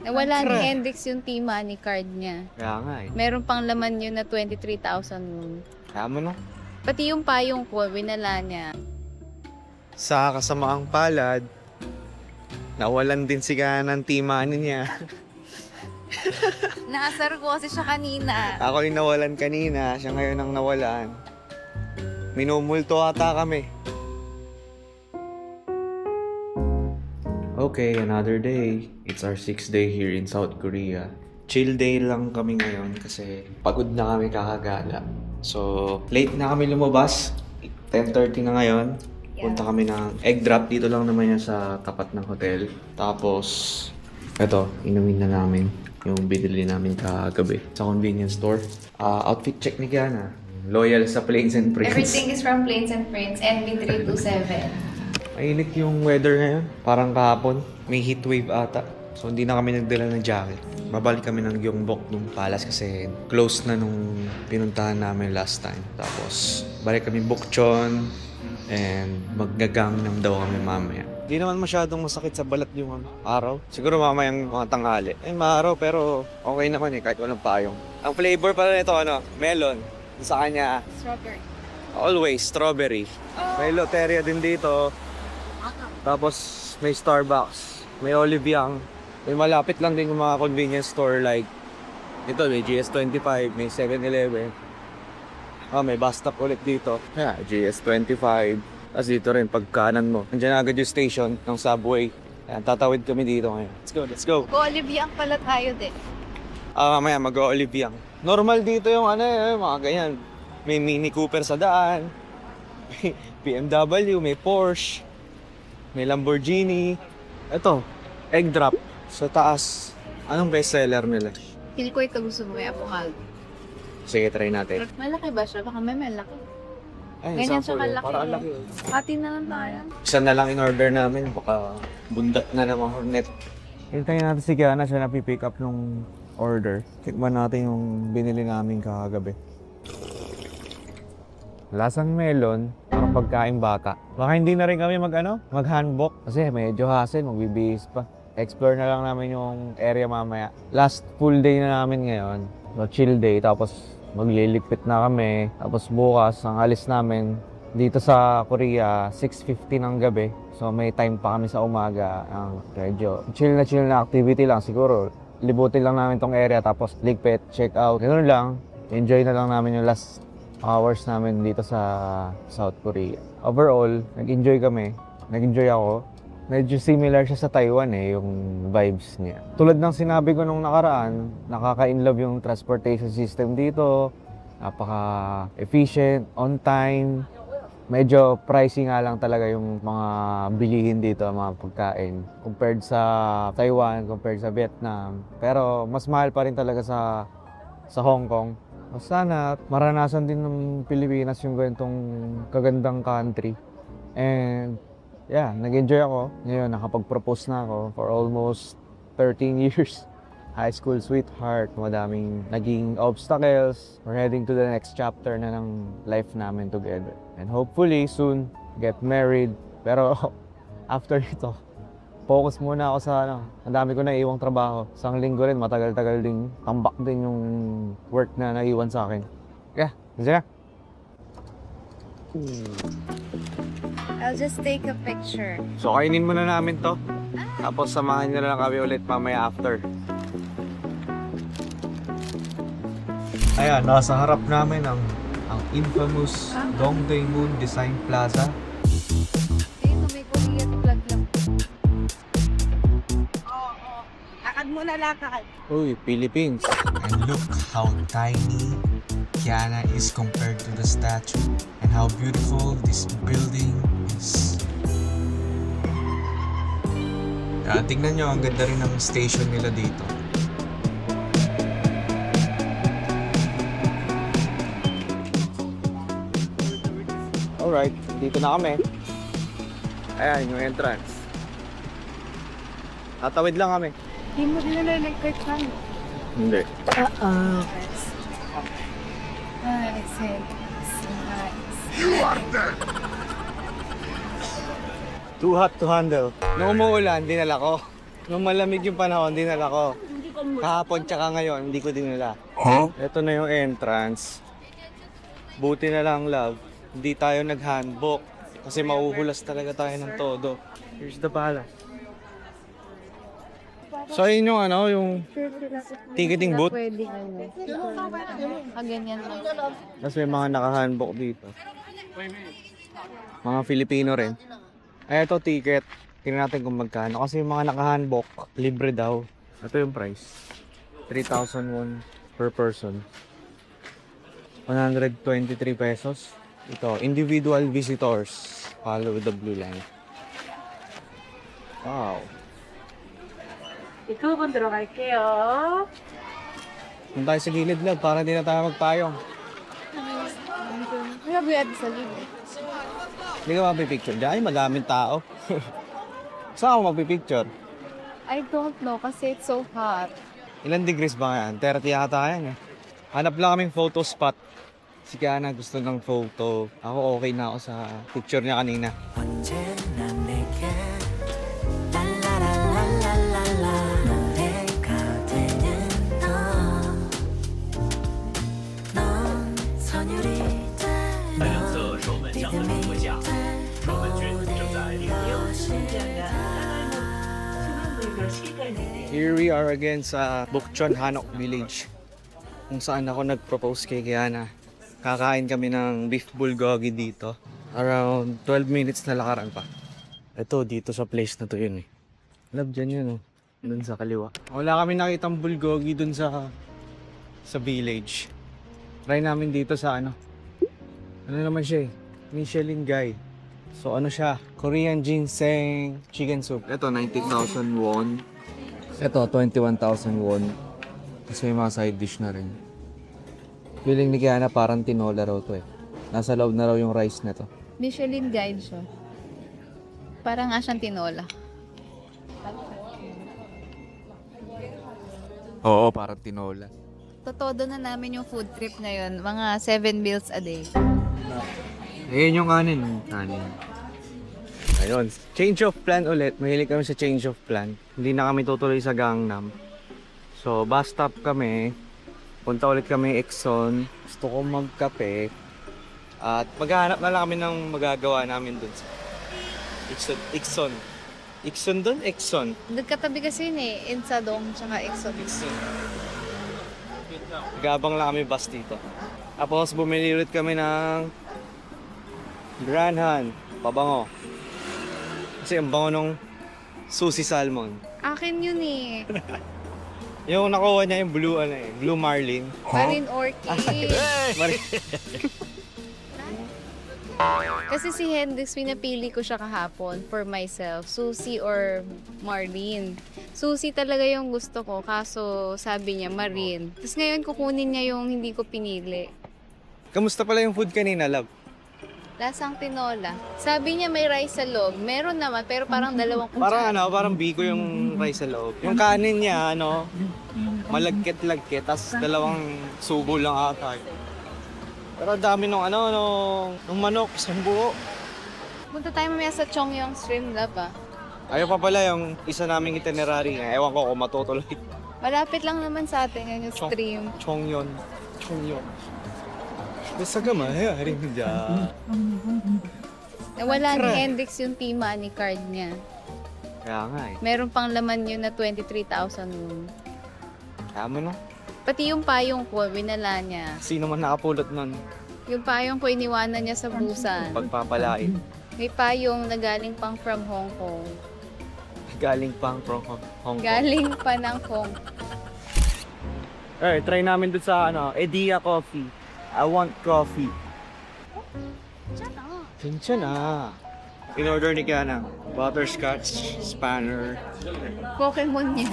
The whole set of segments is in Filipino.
Nawala ni Hendrix yung T-Money card niya. Kaya nga eh. Meron pang laman yun na 23,000 nun. Kaya mo no? Pati yung payong ko, winala niya. Sa kasamaang palad, nawalan din si Gana ng T-Money niya. Naasar ko kasi siya kanina. Ako yung nawalan kanina, siya ngayon ang nawalan. Minumulto ata kami. Okay, another day. It's our 6th day here in South Korea. Chill day lang kami ngayon kasi pagod na kami kakagala. So, late na kami lumabas. 10:30 na ngayon. Punta kami ng egg drop. Dito lang naman yan sa tapat ng hotel. Tapos, eto, inumin na namin yung binili namin kagabi sa convenience store. Outfit check ni Kiana. Loyal sa Plains and Prince. Everything is from Plains and Prince, NB327. Mainit yung weather ngayon. Parang kahapon. May heat wave ata. So, hindi na kami nagdala ng jacket. Babalik kami ng Gyeongbok nung palace kasi close na nung pinuntahan namin last time. Tapos, balik kami Bukchon and maggagangnam daw kami mamaya. Hindi naman masyadong masakit sa balat yung araw. Siguro mamayang mga tanghali. Maaraw pero okay naman kahit walang payong. Ang flavor pala nito melon. Sa kanya, Strawberry. always strawberry. May loteria din dito. Tapos may Starbucks, may Oliviang. May malapit lang din yung mga convenience store like ito, may GS25, may 7-Eleven. May bus stop ulit dito. GS25. Tapos dito rin, pag kanan mo. Nandiyan agad yung station ng subway. Ayan, tatawid kami dito ngayon. Let's go. Go Oliviang pala tayo din. Mamaya mag-Oliviang. Normal dito yung mga ganyan. May Mini Cooper sa daan. May BMW, may Porsche. May Lamborghini. Ito, egg drop. Sa taas. Anong bestseller nila? Feel ko ito gusto mo yung avocado. Sige, try natin. Malaki ba siya? Baka may malaki. Ay, Ganyan siya sample kalaki. Parang ang laki. Hati na lang tayo. Isa na lang in-order namin. Baka bundat na naman hornet. Hintayin natin si Kiana. Siya na pick up nung order. Tikman natin yung binili namin kakagabi. Lasang melon, parang pagkain bata. Baka hindi na rin kami mag-handbook. Kasi medyo hassle, magbibihis pa. Explore na lang namin yung area mamaya. Last full day na namin ngayon. So chill day, tapos maglilipit na kami. Tapos bukas, ang alis namin dito sa Korea, 6:50 ng gabi. So may time pa kami sa umaga. Medyo chill na activity lang siguro. Libutin lang namin tong area, tapos ligpit, check out. Ganun lang. Enjoy na lang namin yung last hours namin dito sa South Korea. Overall, nag-enjoy kami. Nag-enjoy ako. Medyo similar siya sa Taiwan yung vibes niya. Tulad ng sinabi ko nung nakaraan, nakaka-inlove yung transportation system dito. Napaka-efficient, on time. Medyo pricey nga lang talaga yung mga bilihin dito, mga pagkain. Compared sa Taiwan, compared sa Vietnam. Pero mas mahal pa rin talaga sa Hong Kong. Sana maranasan din ng Pilipinas yung ganitong kagandang country. And yeah, nag-enjoy ako. Ngayon, nakapag-propose na ako for almost 13 years. High school sweetheart, madaming naging obstacles. We're heading to the next chapter na ng life namin together. And hopefully, soon, get married. Pero after ito, focus muna ako sa ang dami ko na iwang trabaho. Isang linggo rin, matagal-tagal din. Tambak din yung work na naiwan sa akin. Yeah, sige. I'll just take a picture. So, kainin muna namin to. Tapos, samahan nyo na lang kami ulit mamaya after. Ayan, nasa harap namin ang infamous Dongdaemun Design Plaza. Ayun, may Korean flag lang. Lakad muna, lakad. Uy, Philippines. And look how tiny Kiana is compared to the statue. And how beautiful this building is. Tingnan nyo, ang ganda rin ng station nila dito. Alright, dito na kami. Ayan, yung entrance. Tatawid lang kami. Hindi mo din nalagay chan. Hindi. Uh-oh. I said, Too hot to handle. Nung umuulan, dinala ko. Nung malamig yung panahon, dinala ko. Kahapon tsaka ngayon, hindi ko dinala. Huh? Ito na yung entrance. Buti na lang, love. Hindi tayo nag-handbook. Kasi mauhulas talaga tayo ng todo. Here's the palace. So, yun yung yung ticketing booth. Pwede ganyan lang. Tapos may mga naka-handbook dito. Mga Filipino rin. Ay, ito ticket. Tingnan natin kung magkano. Kasi yung mga naka-handbook, libre daw. Ito yung price. 3,000 won per person. 123 pesos. Ito, individual visitors. Follow the blue line. Wow. 두 분 들어갈게요. Kung tayo sa gilid lang, para hindi na tayo magpayong. Kaya buyad sa libre. Hindi ka mapipicture dyan. Ay, madaming tao. Saan ako magpipicture? I don't know kasi it's so hot. Ilan degrees ba yan? 30 yata yan eh. Hanap lang kaming photo spot. Si Kiana gusto ng photo. Ako okay na ako sa picture niya kanina. 언제나 내게 랄라랄랄랄랄라 노래가 되는 넌 선율이 돼 리듬이 돼 Here we are again sa Bukchon Hanok Village. Kung saan ako nag-propose kay Kiana. Kakain kami ng beef bulgogi dito. Around 12 minutes na lakaran pa. Ito, dito sa place na to yun eh. Love, dyan yun oh. Dun sa kaliwa. Wala kami nakitang bulgogi dun sa village. Try namin dito sa ano naman siya eh. Michelin Guide. So ano siya? Korean ginseng chicken soup. Ito, 90,000 won. Ito, 21,000 won. Kasi may mga side dish na rin. Feeling ni Kiana parang tinola raw to eh. Nasa loob na raw yung rice na to. Michelin guide siya. Parang nga siyang tinola. Oo, parang tinola. Totodo na namin yung food trip ngayon. Mga 7 meals a day. Ayun yung kanin. Ayun. Change of plan ulit. Mahilig kami sa change of plan. Hindi na kami tutuloy sa Gangnam. So, bus stop kami. Punta ulit kami Ikson. Gusto ko magkape. At maghahanap na lang kami ng magagawa namin dun sa Ikson. Ikson dun? Ikson. Nagkatabi kasi yun eh. Insadong tsaka Exo. Ikson. Gabang lang kami bus dito. Tapos bumili ulit kami ng Granhan. Pabango. Kasi ang bango nung sushi salmon. Akin yun eh. Yung nakuha niya yung blue marlin. Marine orchid. Mari- Kasi si Hendrix, pinapili ko siya kahapon for myself. Sushi or marine. Sushi talaga yung gusto ko, kaso sabi niya marine. Tapos ngayon kukunin niya yung hindi ko pinili. Kamusta pala yung food kanina, love? Lasang tinola. Sabi niya may rice sa loob. Meron naman, pero parang dalawang kutsara. Parang biko yung rice sa loob. Yung kanin niya, malagkit-lagkit, tas dalawang subo lang ata. Pero dami nung manok, isang buo. Punta tayo mamaya sa Chongyong Stream Lab ah. Ayaw pa pala yung isa naming itinerary nga. Ewan ko kung matutuloy. Malapit lang naman sa atin ngayon yung stream. Chongyon. Basta ka rin dyan. Wala ni Hendrix yung T-Money card niya. Kaya nga eh. Meron pang laman yun na 23,000 won. Kaya mo no? Pati yung payong ko, winala niya. Sino man nakapulot nun? Yung payong ko, iniwanan niya sa Busan. Pagpapalain. May payong na galing pang from Hong Kong. Galing pang from Hong Kong. Galing pa ng Hong Kong. Alright, try namin dun sa Edia Coffee. I want coffee. Tinsya na. In-order ni Kiana. Butterscotch, spanner, Pokemon niya.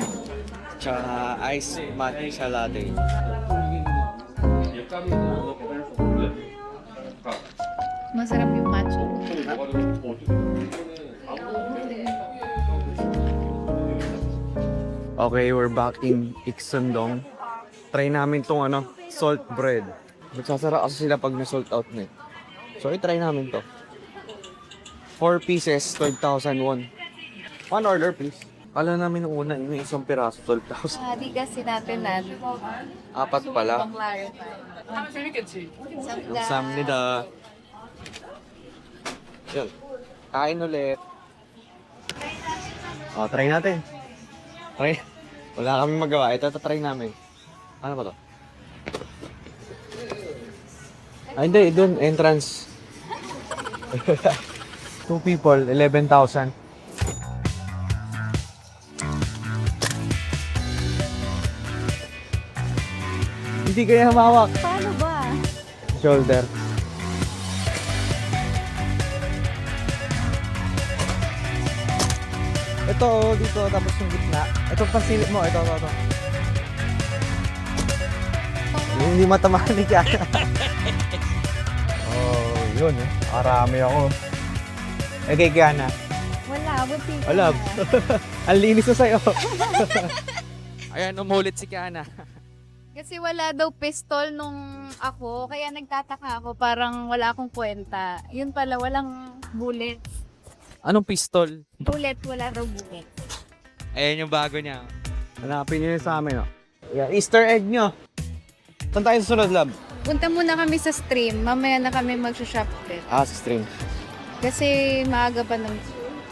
tsaka ice matcha latte. Masarap yung matcha. Okay, we're back in Iksundong. Try namin tong salt bread. Magsasara kasi sila pag na-sold out na eh. So, i-try namin to. 4 pieces, 12,000 won. One order, please. Kala namin nung una, yung isang piraso, 12,000. Di kasi natin natin. Apat pala. Yung samnida. Yun. Kain ulit. O, try natin. Try. Wala kami magawa. Ito, try namin. Ano ba to? Ay, hindi. Doon, entrance. 2 people, 11,000. Hindi kaya humawak. Paano ba? Shoulder. Ito, dito, tapos yung gitna. Ito, pasilip mo. Ito. Yung hindi matamaan ni Kiana. Oh, yun eh. Arami ako. Eh, kay Kiana. Wala, buti ka Wala. na. Ang linis na sa'yo. Ayan, umulit si Kiana. Kasi wala daw pistol nung ako, kaya nagtataka ako, parang wala akong kwenta. Yun pala, walang bullet. Anong pistol? Bullet, wala raw bullet. Ayan yung bago niya. Hanapin niyo yun sa amin, oh. Yeah, Easter egg nyo. Saan tayo susunod, love? Punta muna kami sa stream, mamaya na kami mag-shop ulit. Sa stream. Kasi maaga pa ng...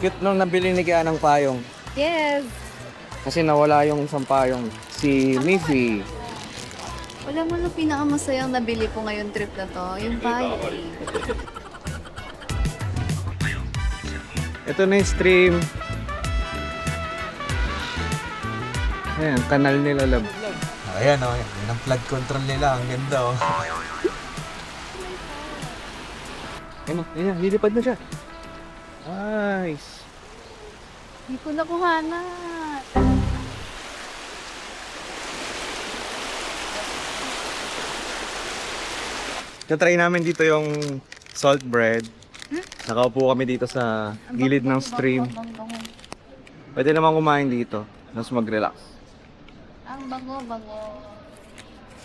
Cute nung nabili ni Kiana ng payong. Yes! Kasi nawala yung isang payong. Si Miffy. Wala mo na pinakamasayang nabili ko ngayon trip na to, yung bayo. Ito na yung stream. Ayan, kanal nila, love. Ayan, oh. Yan ang flood control nila. Ang ganda, oh. Ayan, lilipad na siya. Nice. Hindi ko nakuhana. Try namin dito yung salt bread. Nakaupo kami dito sa gilid ng stream. Pwede naman kumain dito. Tapos mag-relax. Ang bango-bango.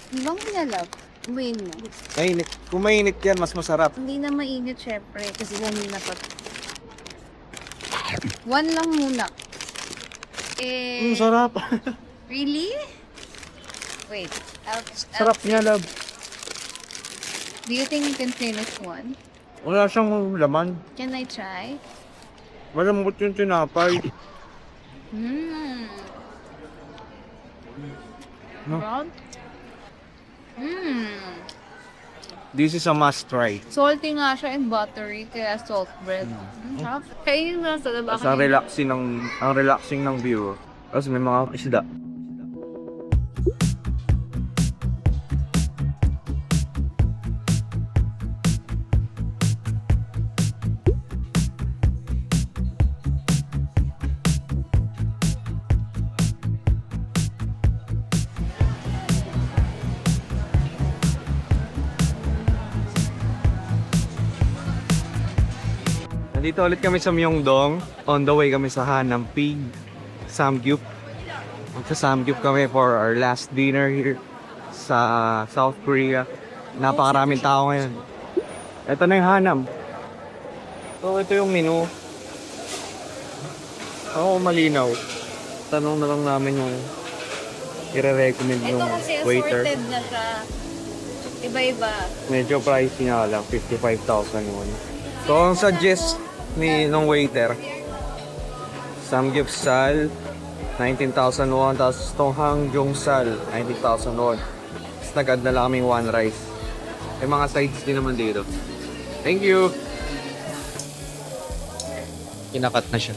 Ang bango niya, love. Umain mo. Mainit. Kung mainit yan, mas masarap. Hindi na mainit, syempre, kasi kanina pa. One lang muna. Sarap. Really? Wait. Sarap niya, love. Do you think you can finish one? Wala siyang laman. Can I try? Malambot yung tinapay. Mmm. No? Brown? Mmm. This is a must try. Salty nga siya and buttery, kaya salt bread. Sarap. Kainin mo sa labas. Ang relaxing ng view. Tapos may mga isda. Nandito ulit kami sa Myeongdong. On the way kami sa Hanam Pig Samgyup. Sa Samgyup kami for our last dinner here sa South Korea. Napakaraming tao ngayon. Ito na yung Hanam. So ito yung menu. Ako malinaw. Tanong na lang namin yung i-recommend Ito yung kasi waiter. assorted na siya. Iba-iba. Medyo pricey nga lang, 55,000 won. So, ang suggest nung waiter, samgyeopsal, 19,000 won, tapos itong hanggyeongsal, 19,000 won. Tapos nag-add na lang kaming one rice. May mga sides din naman dito. Thank you! Kinakat na siya.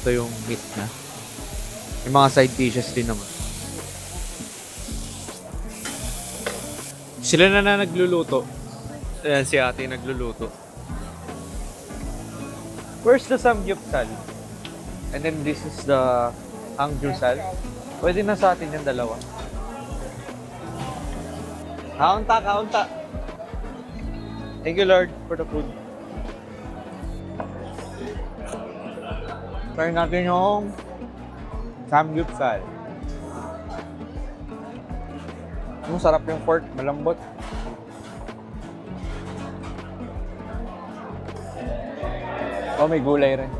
Ito yung meat na. May mga side dishes din naman. Sila na nagluluto. Ayan si ate nagluluto. Where's the samgyeopsal? And then this is the hanggyeopsal. Pwede na sa atin yung dalawa. Kaunta. Thank you, Lord, for the food. Try natin yung samgyeopsal. Sarap yung pork, malambot. Oh, may gulay rin.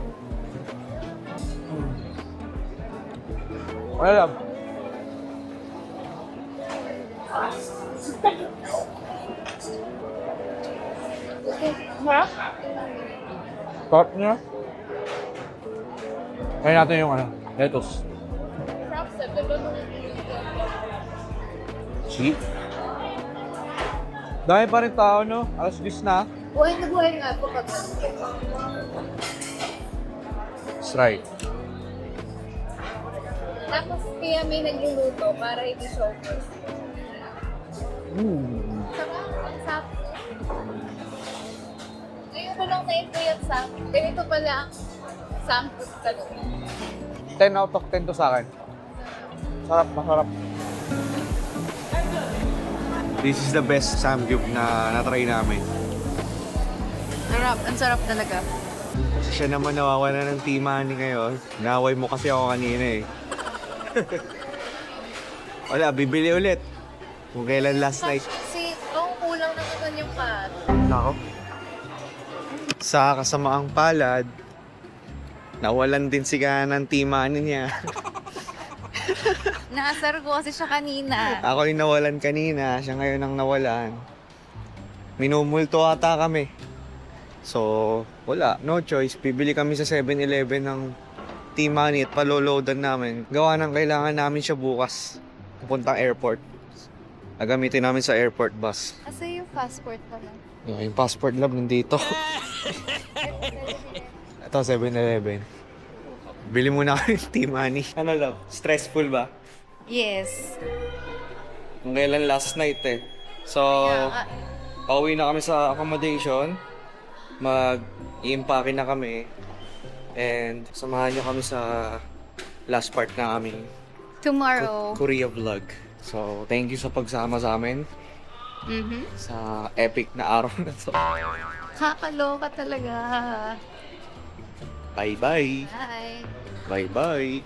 Wala lang. Harap? Start niya. Kaya natin yung lettuce. See? Dami pa rin tao, no? Alas 10 na. Buhay na buhay nga po pag Let's try. Tapos kaya may nagluluto para hindi showcase. Ang sap. Ngayon ko lang na-ito yung sap. Ganito pala ang sample ka doon. 10 out of 10 to sa akin. Sarap, masarap. This is the best samgyup na na-try namin. Sarap. Ang sarap talaga. Siya naman nawawala ng team money ngayon. Naway mo kasi ako kanina eh. Wala, bibili ulit. Kung kailan last night. Kasi ang kulang na naman yung cut. Nako. Sa kasamaang palad, nawalan din si Gana ng team money niya. Naasar ko kasi siya kanina. Ako yung nawalan kanina, siya ngayon ang nawalan. Minumulto ata kami. So, wala, no choice. Bibili kami sa 7-Eleven ng team money at paloloadan namin. Gawa ng kailangan namin siya bukas. Pupuntang airport. Gagamitin namin sa airport bus. Kasi yung passport naman. Yung passport lab nandito. Ito, 7-Eleven. Bili muna kami ng team money. Ano love? Stressful ba? Yes. Kung kailan last night eh. So, pauwi na kami sa accommodation. Mag-i-impake na kami. And samahan nyo kami sa last part na aming Tomorrow. Korea vlog. So, thank you sa pagsama sa amin sa epic na araw na to. Kakaloka talaga. Bye-bye! Bye. Bye-bye!